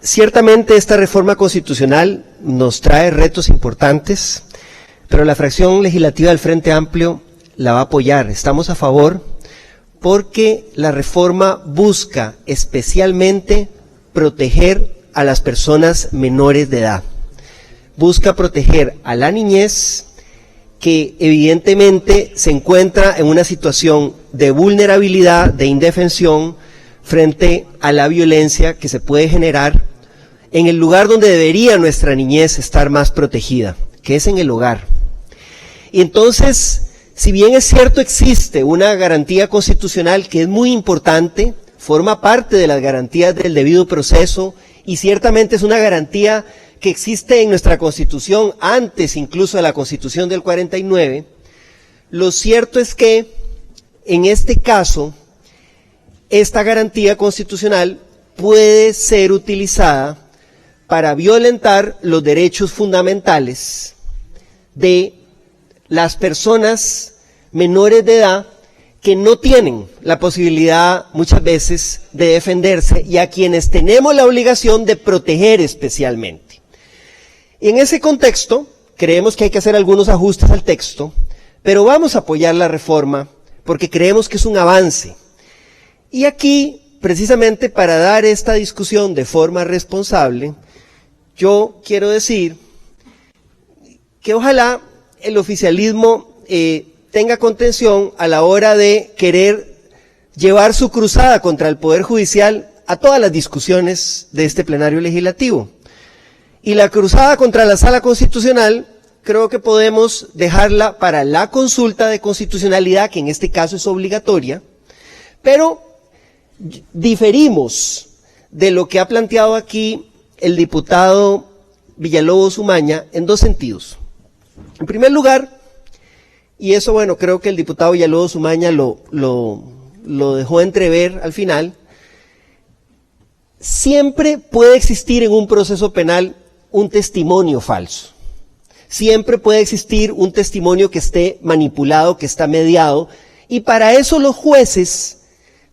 Ciertamente esta reforma constitucional nos trae retos importantes, pero la fracción legislativa del Frente Amplio la va a apoyar. Estamos a favor porque la reforma busca especialmente proteger a las personas menores de edad. Busca proteger a la niñez, que evidentemente se encuentra en una situación de vulnerabilidad, de indefensión, frente a la violencia que se puede generar en el lugar donde debería nuestra niñez estar más protegida, que es en el hogar. Y entonces, si bien es cierto existe una garantía constitucional que es muy importante, forma parte de las garantías del debido proceso y ciertamente es una garantía que existe en nuestra Constitución antes incluso de la Constitución del 49, lo cierto es que en este caso esta garantía constitucional puede ser utilizada para violentar los derechos fundamentales de las personas menores de edad que no tienen la posibilidad muchas veces de defenderse y a quienes tenemos la obligación de proteger especialmente. Y en ese contexto, creemos que hay que hacer algunos ajustes al texto, pero vamos a apoyar la reforma porque creemos que es un avance. Y aquí, precisamente para dar esta discusión de forma responsable, yo quiero decir que ojalá el oficialismo tenga contención a la hora de querer llevar su cruzada contra el Poder Judicial a todas las discusiones de este plenario legislativo. Y la cruzada contra la Sala Constitucional creo que podemos dejarla para la consulta de constitucionalidad, que en este caso es obligatoria, pero diferimos de lo que ha planteado aquí el diputado Villalobos Umaña en dos sentidos. En primer lugar, y eso bueno, creo que el diputado Villalobos Umaña lo dejó entrever al final, siempre puede existir en un proceso penal un testimonio falso. Siempre puede existir un testimonio que esté manipulado, que está mediado, y para eso los jueces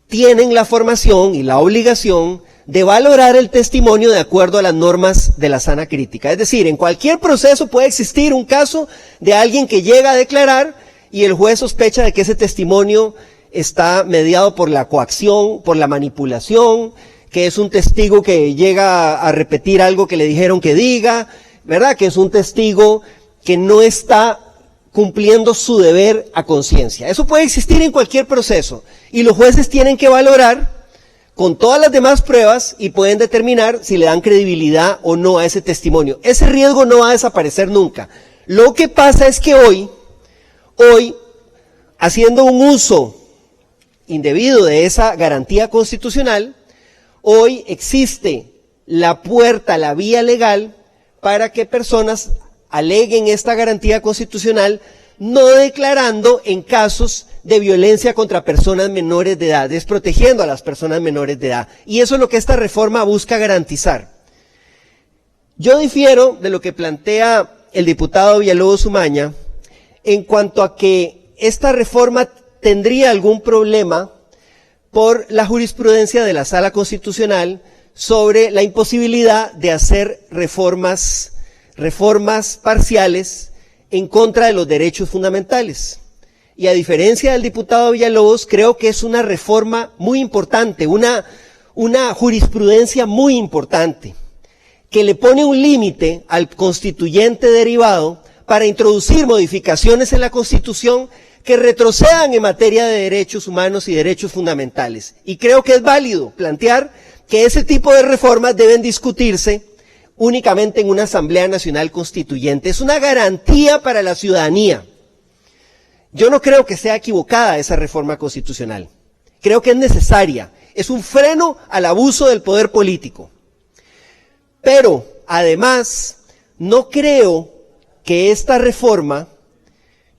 tienen la formación y la obligación de valorar el testimonio de acuerdo a las normas de la sana crítica. Es decir, en cualquier proceso puede existir un caso de alguien que llega a declarar y el juez sospecha de que ese testimonio está mediado por la coacción, por la manipulación, que es un testigo que llega a repetir algo que le dijeron que diga, ¿verdad? Que es un testigo que no está cumpliendo su deber a conciencia. Eso puede existir en cualquier proceso y los jueces tienen que valorar con todas las demás pruebas y pueden determinar si le dan credibilidad o no a ese testimonio. Ese riesgo no va a desaparecer nunca. Lo que pasa es que hoy, haciendo un uso indebido de esa garantía constitucional, hoy existe la puerta, la vía legal para que personas aleguen esta garantía constitucional no declarando en casos de violencia contra personas menores de edad, desprotegiendo a las personas menores de edad. Y eso es lo que esta reforma busca garantizar. Yo difiero de lo que plantea el diputado Villalobos Umaña en cuanto a que esta reforma tendría algún problema por la jurisprudencia de la Sala Constitucional sobre la imposibilidad de hacer reformas parciales en contra de los derechos fundamentales. Y a diferencia del diputado Villalobos, creo que es una reforma muy importante, una jurisprudencia muy importante, que le pone un límite al constituyente derivado para introducir modificaciones en la Constitución que retrocedan en materia de derechos humanos y derechos fundamentales. Y creo que es válido plantear que ese tipo de reformas deben discutirse únicamente en una Asamblea Nacional Constituyente. Es una garantía para la ciudadanía. Yo no creo que sea equivocada esa reforma constitucional. Creo que es necesaria. Es un freno al abuso del poder político. Pero, además, no creo que esta reforma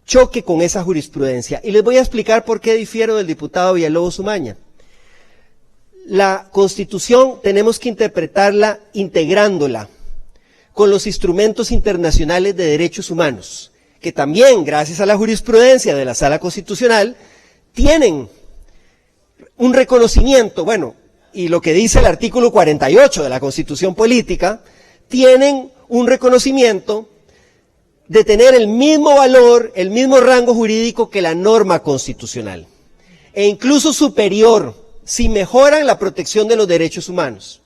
choque con esa jurisprudencia. Y les voy a explicar por qué difiero del diputado Villalobos Umaña. La Constitución tenemos que interpretarla integrándola con los instrumentos internacionales de derechos humanos, que también, gracias a la jurisprudencia de la Sala Constitucional, tienen un reconocimiento, bueno, y lo que dice el artículo 48 de la Constitución Política tienen un reconocimiento de tener el mismo valor, el mismo rango jurídico que la norma constitucional, e incluso superior, si mejoran la protección de los derechos humanos.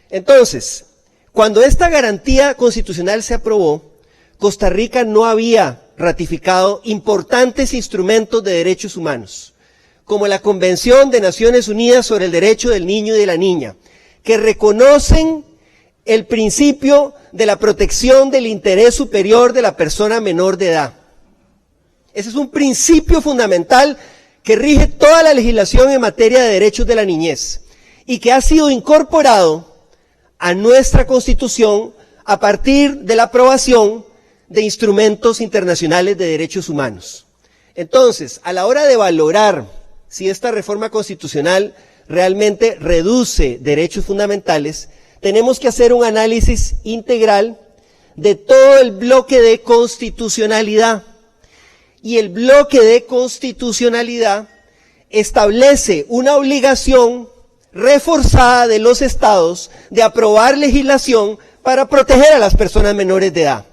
Entonces, cuando esta garantía constitucional se aprobó, Costa Rica no había ratificado importantes instrumentos de derechos humanos, como la Convención de Naciones Unidas sobre el Derecho del Niño y de la Niña, que reconocen el principio de la protección del interés superior de la persona menor de edad. Ese es un principio fundamental que rige toda la legislación en materia de derechos de la niñez y que ha sido incorporado a nuestra Constitución a partir de la aprobación de instrumentos internacionales de derechos humanos. Entonces, a la hora de valorar si esta reforma constitucional realmente reduce derechos fundamentales, tenemos que hacer un análisis integral de todo el bloque de constitucionalidad. Y el bloque de constitucionalidad establece una obligación reforzada de los estados de aprobar legislación para proteger a las personas menores de edad.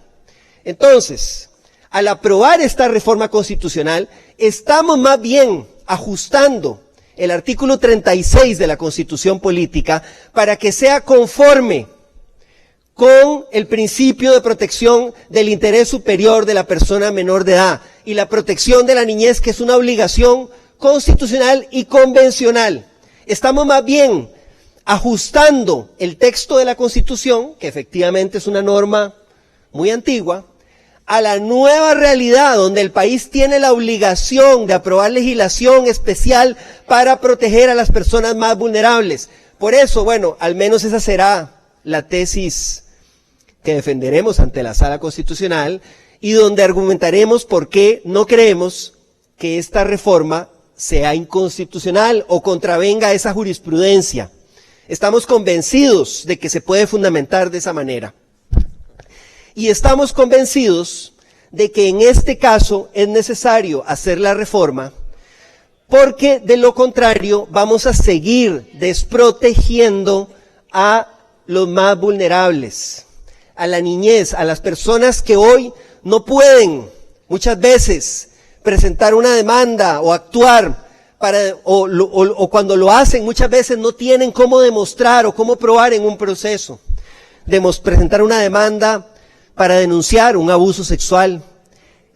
Entonces, al aprobar esta reforma constitucional, estamos más bien ajustando el artículo 36 de la Constitución Política para que sea conforme con el principio de protección del interés superior de la persona menor de edad y la protección de la niñez, que es una obligación constitucional y convencional. Estamos más bien ajustando el texto de la Constitución, que efectivamente es una norma muy antigua, a la nueva realidad donde el país tiene la obligación de aprobar legislación especial para proteger a las personas más vulnerables. Por eso, bueno, al menos esa será la tesis que defenderemos ante la Sala Constitucional y donde argumentaremos por qué no creemos que esta reforma sea inconstitucional o contravenga esa jurisprudencia. Estamos convencidos de que se puede fundamentar de esa manera. Y estamos convencidos de que en este caso es necesario hacer la reforma, porque de lo contrario vamos a seguir desprotegiendo a los más vulnerables, a la niñez, a las personas que hoy no pueden muchas veces presentar una demanda o actuar o cuando lo hacen muchas veces no tienen cómo demostrar o cómo probar en un proceso. Presentar una demanda para denunciar un abuso sexual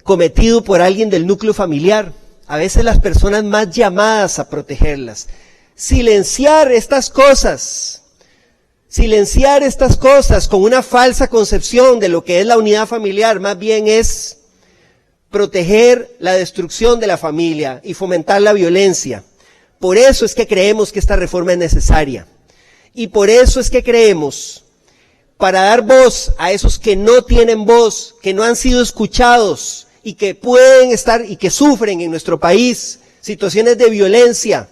cometido por alguien del núcleo familiar. A veces las personas más llamadas a protegerlas. Silenciar estas cosas con una falsa concepción de lo que es la unidad familiar, más bien es proteger la destrucción de la familia y fomentar la violencia. Por eso es que creemos que esta reforma es necesaria. Y por eso es que creemos, para dar voz a esos que no tienen voz, que no han sido escuchados y que pueden estar y que sufren en nuestro país situaciones de violencia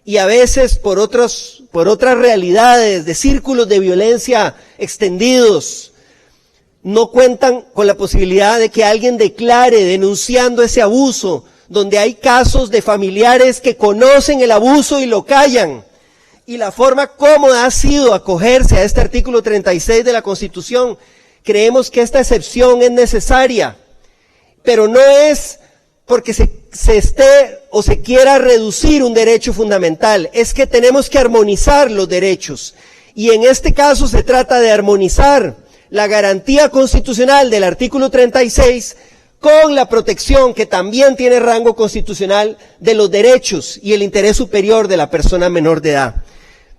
y a veces por otras realidades de círculos de violencia extendidos, no cuentan con la posibilidad de que alguien declare denunciando ese abuso, donde hay casos de familiares que conocen el abuso y lo callan. Y la forma cómoda ha sido acogerse a este artículo 36 de la Constitución. Creemos que esta excepción es necesaria, pero no es porque se esté o se quiera reducir un derecho fundamental, es que tenemos que armonizar los derechos. Y en este caso se trata de armonizar la garantía constitucional del artículo 36 con la protección que también tiene rango constitucional de los derechos y el interés superior de la persona menor de edad,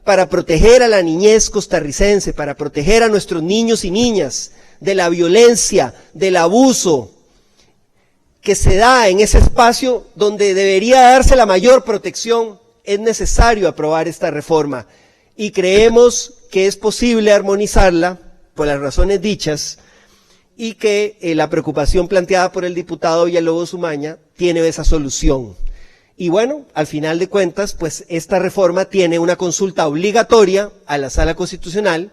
para proteger a la niñez costarricense, para proteger a nuestros niños y niñas de la violencia, del abuso que se da en ese espacio donde debería darse la mayor protección. Es necesario aprobar esta reforma y creemos que es posible armonizarla por las razones dichas y que la preocupación planteada por el diputado Villalobos Umaña tiene esa solución. Y bueno, al final de cuentas, pues esta reforma tiene una consulta obligatoria a la Sala Constitucional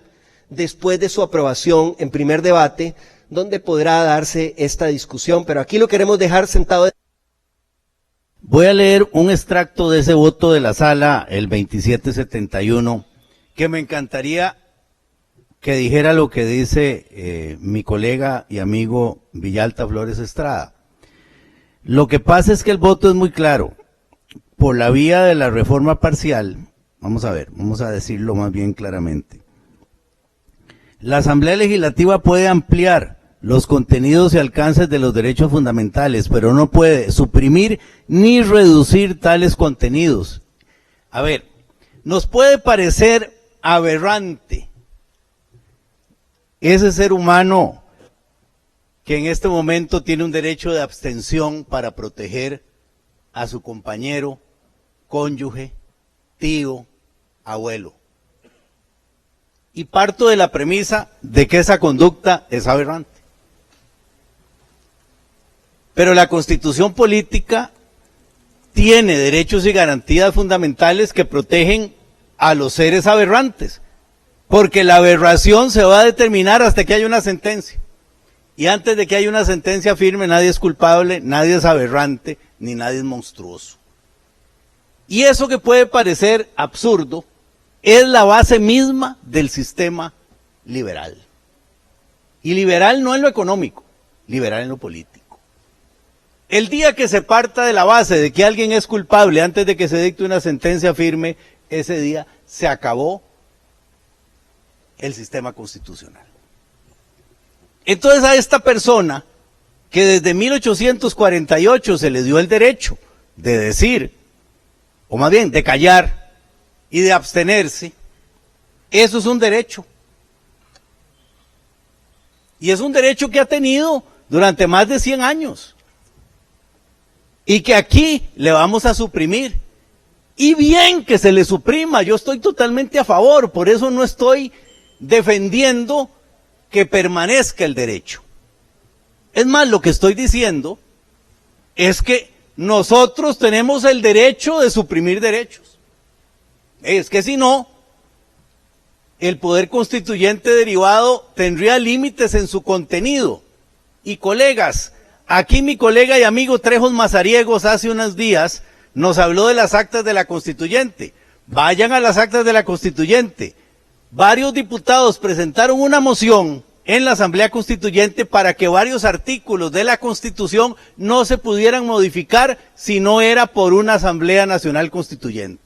después de su aprobación en primer debate, donde podrá darse esta discusión. Pero aquí lo queremos dejar sentado Voy a leer un extracto de ese voto de la sala, el 2771, que me encantaría que dijera lo que dice mi colega y amigo Villalta Flores Estrada. Lo que pasa es que el voto es muy claro. Por la vía de la reforma parcial, vamos a ver, vamos a decirlo más bien claramente. La Asamblea Legislativa puede ampliar los contenidos y alcances de los derechos fundamentales, pero no puede suprimir ni reducir tales contenidos. A ver, nos puede parecer aberrante ese ser humano que en este momento tiene un derecho de abstención para proteger a su compañero, cónyuge, tío, abuelo. Y parto de la premisa de que esa conducta es aberrante. Pero la Constitución política tiene derechos y garantías fundamentales que protegen a los seres aberrantes, porque la aberración se va a determinar hasta que haya una sentencia. Y antes de que haya una sentencia firme, nadie es culpable, nadie es aberrante, ni nadie es monstruoso. Y eso que puede parecer absurdo, es la base misma del sistema liberal. Y liberal no en lo económico, liberal en lo político. El día que se parta de la base de que alguien es culpable antes de que se dicte una sentencia firme, ese día se acabó el sistema constitucional. Entonces a esta persona, que desde 1848 se le dio el derecho de decir, o más bien de callar y de abstenerse, eso es un derecho. Y es un derecho que ha tenido durante más de 100 años. Y que aquí le vamos a suprimir. Y bien que se le suprima, yo estoy totalmente a favor, por eso no estoy defendiendo que permanezca el derecho. Es más, lo que estoy diciendo es que nosotros tenemos el derecho de suprimir derechos. Es que si no, el poder constituyente derivado tendría límites en su contenido. Y colegas, aquí mi colega y amigo Trejos Mazariegos hace unos días nos habló de las actas de la Constituyente. Vayan a las actas de la Constituyente. Varios diputados presentaron una moción en la Asamblea Constituyente para que varios artículos de la Constitución no se pudieran modificar si no era por una Asamblea Nacional Constituyente.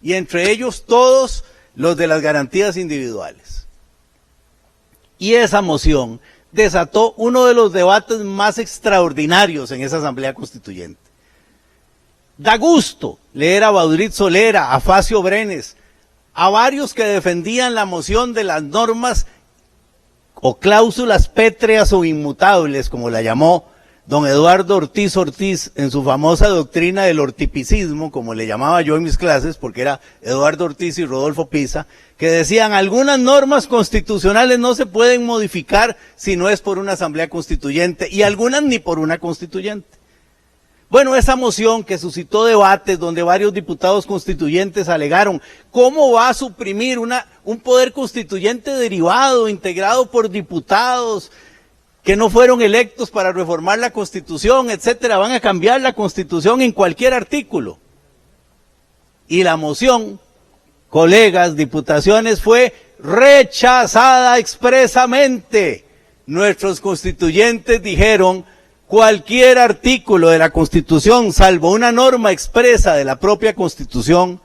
Y entre ellos todos los de las garantías individuales. Y esa moción desató uno de los debates más extraordinarios en esa Asamblea Constituyente. Da gusto leer a Baudrit Solera, a Facio Brenes, a varios que defendían la moción de las normas o cláusulas pétreas o inmutables, como la llamó don Eduardo Ortiz Ortiz en su famosa doctrina del ortipicismo, como le llamaba yo en mis clases, porque era Eduardo Ortiz y Rodolfo Pisa, que decían algunas normas constitucionales no se pueden modificar si no es por una asamblea constituyente, y algunas ni por una constituyente. Bueno, esa moción que suscitó debates donde varios diputados constituyentes alegaron, ¿cómo va a suprimir un poder constituyente derivado, integrado por diputados que no fueron electos para reformar la Constitución, etcétera? Van a cambiar la Constitución en cualquier artículo. Y la moción, colegas, diputaciones, fue rechazada expresamente. Nuestros constituyentes dijeron, cualquier artículo de la Constitución, salvo una norma expresa de la propia Constitución,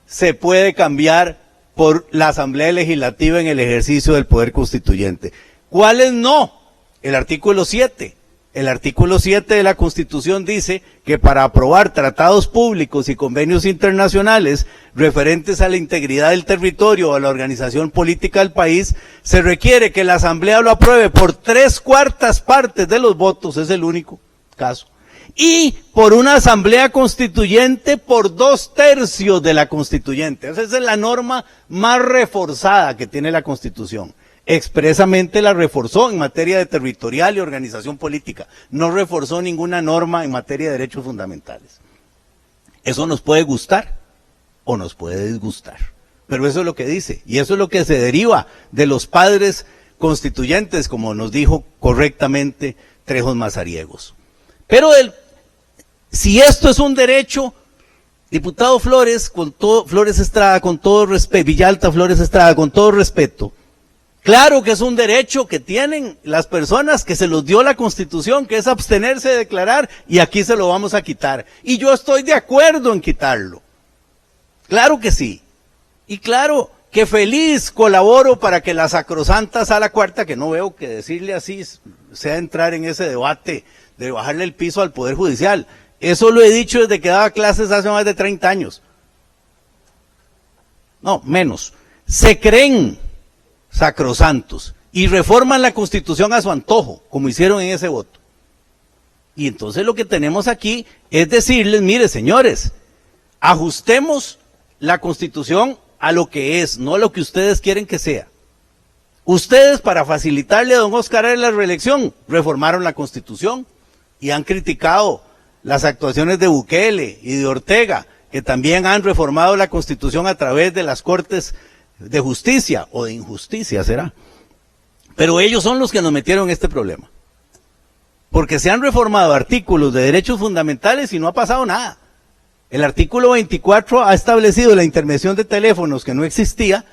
se puede cambiar por la Asamblea Legislativa en el ejercicio del poder constituyente. ¿Cuáles no? El artículo 7. El artículo 7 de la Constitución dice que para aprobar tratados públicos y convenios internacionales referentes a la integridad del territorio o a la organización política del país, se requiere que la Asamblea lo apruebe por 3/4 partes de los votos, es el único caso, y por una Asamblea Constituyente por 2/3 de la Constituyente. Esa es la norma más reforzada que tiene la Constitución. Expresamente la reforzó en materia de territorial y organización política. No reforzó ninguna norma en materia de derechos fundamentales. Eso nos puede gustar o nos puede disgustar. Pero eso es lo que dice. Y eso es lo que se deriva de los padres constituyentes, como nos dijo correctamente Trejos Mazariegos. Pero Si esto es un derecho, diputado Flores, Flores Estrada, con todo respeto, Villalta Flores Estrada, con todo respeto, claro que es un derecho que tienen las personas que se los dio la Constitución, que es abstenerse de declarar, y aquí se lo vamos a quitar. Y yo estoy de acuerdo en quitarlo. Claro que sí. Y claro que feliz colaboro para que la sacrosanta Sala Cuarta, que no veo que decirle así, sea entrar en ese debate de bajarle el piso al Poder Judicial. Eso lo he dicho desde que daba clases hace más de 30 años. No, menos. Se creen sacrosantos y reforman la Constitución a su antojo, como hicieron en ese voto. Y entonces lo que tenemos aquí es decirles, mire señores, ajustemos la Constitución a lo que es, no a lo que ustedes quieren que sea. Ustedes, para facilitarle a don Oscar la reelección, reformaron la Constitución y han criticado las actuaciones de Bukele y de Ortega, que también han reformado la Constitución a través de las Cortes de Justicia, o de Injusticia será. Pero ellos son los que nos metieron en este problema. Porque se han reformado artículos de derechos fundamentales y no ha pasado nada. El artículo 24 ha establecido la intervención de teléfonos que no existía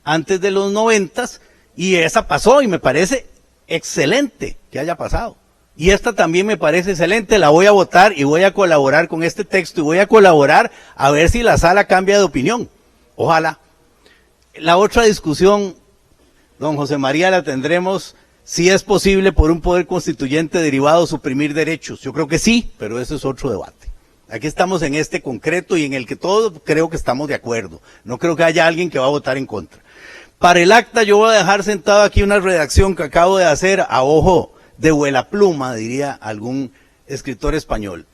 antes de los 90, y esa pasó y me parece excelente que haya pasado. Y esta también me parece excelente, la voy a votar y voy a colaborar con este texto y voy a colaborar a ver si la sala cambia de opinión. Ojalá. La otra discusión, don José María, la tendremos si es posible por un poder constituyente derivado suprimir derechos. Yo creo que sí, pero eso es otro debate. Aquí estamos en este concreto y en el que todos creo que estamos de acuerdo. No creo que haya alguien que va a votar en contra. Para el acta yo voy a dejar sentado aquí una redacción que acabo de hacer a ojo de vuela pluma, diría algún escritor español.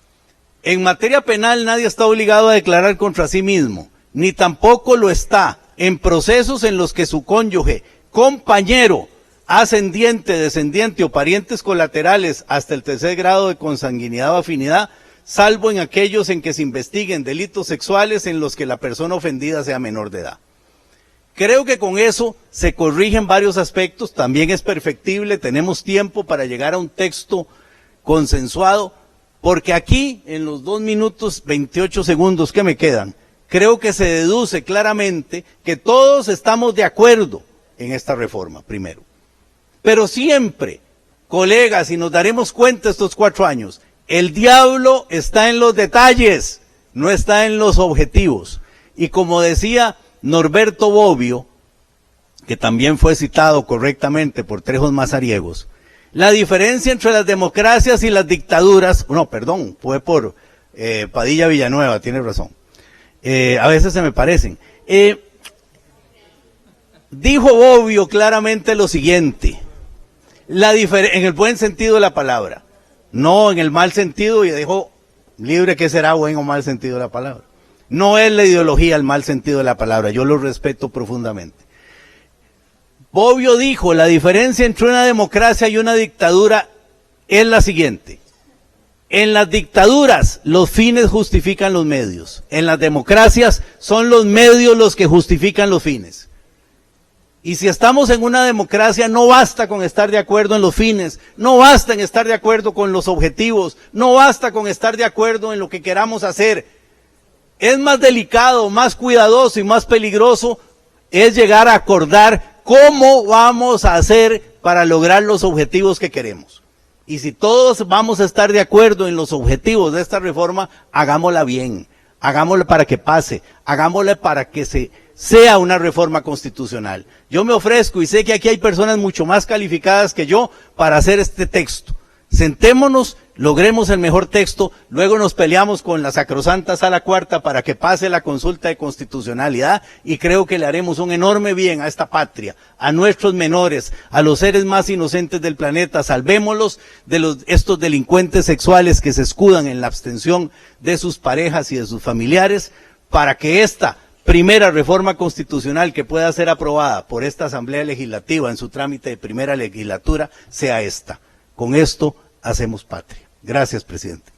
En materia penal nadie está obligado a declarar contra sí mismo, ni tampoco lo está en procesos en los que su cónyuge, compañero, ascendiente, descendiente o parientes colaterales hasta el 3er grado de consanguinidad o afinidad, salvo en aquellos en que se investiguen delitos sexuales en los que la persona ofendida sea menor de edad. Creo que con eso se corrigen varios aspectos, también es perfectible, tenemos tiempo para llegar a un texto consensuado, porque aquí, en los 2 minutos 28 segundos que me quedan, creo que se deduce claramente que todos estamos de acuerdo en esta reforma, primero. Pero siempre, colegas, y nos daremos cuenta estos 4 años, el diablo está en los detalles, no está en los objetivos. Y como decía Norberto Bobbio, que también fue citado correctamente por Trejos Mazariegos, la diferencia entre las democracias y las dictaduras, fue por Padilla Villanueva, tiene razón, a veces se me parecen. Dijo Bobbio claramente lo siguiente, en el buen sentido de la palabra, no en el mal sentido, y dejó libre que será buen o mal sentido de la palabra. No es la ideología el mal sentido de la palabra, yo lo respeto profundamente. Bobbio dijo, la diferencia entre una democracia y una dictadura es la siguiente. En las dictaduras los fines justifican los medios, en las democracias son los medios los que justifican los fines. Y si estamos en una democracia, no basta con estar de acuerdo en los fines, no basta en estar de acuerdo con los objetivos, no basta con estar de acuerdo en lo que queramos hacer. Es más delicado, más cuidadoso y más peligroso es llegar a acordar cómo vamos a hacer para lograr los objetivos que queremos. Y si todos vamos a estar de acuerdo en los objetivos de esta reforma, hagámosla bien, hagámosla para que pase, hagámosla para que sea una reforma constitucional. Yo me ofrezco, y sé que aquí hay personas mucho más calificadas que yo para hacer este texto. Sentémonos, logremos el mejor texto, luego nos peleamos con la sacrosanta Sala Cuarta para que pase la consulta de constitucionalidad, y creo que le haremos un enorme bien a esta patria, a nuestros menores, a los seres más inocentes del planeta. Salvémoslos de estos delincuentes sexuales que se escudan en la abstención de sus parejas y de sus familiares, para que esta primera reforma constitucional que pueda ser aprobada por esta Asamblea Legislativa en su trámite de primera legislatura sea esta. Con esto hacemos patria. Gracias, presidente.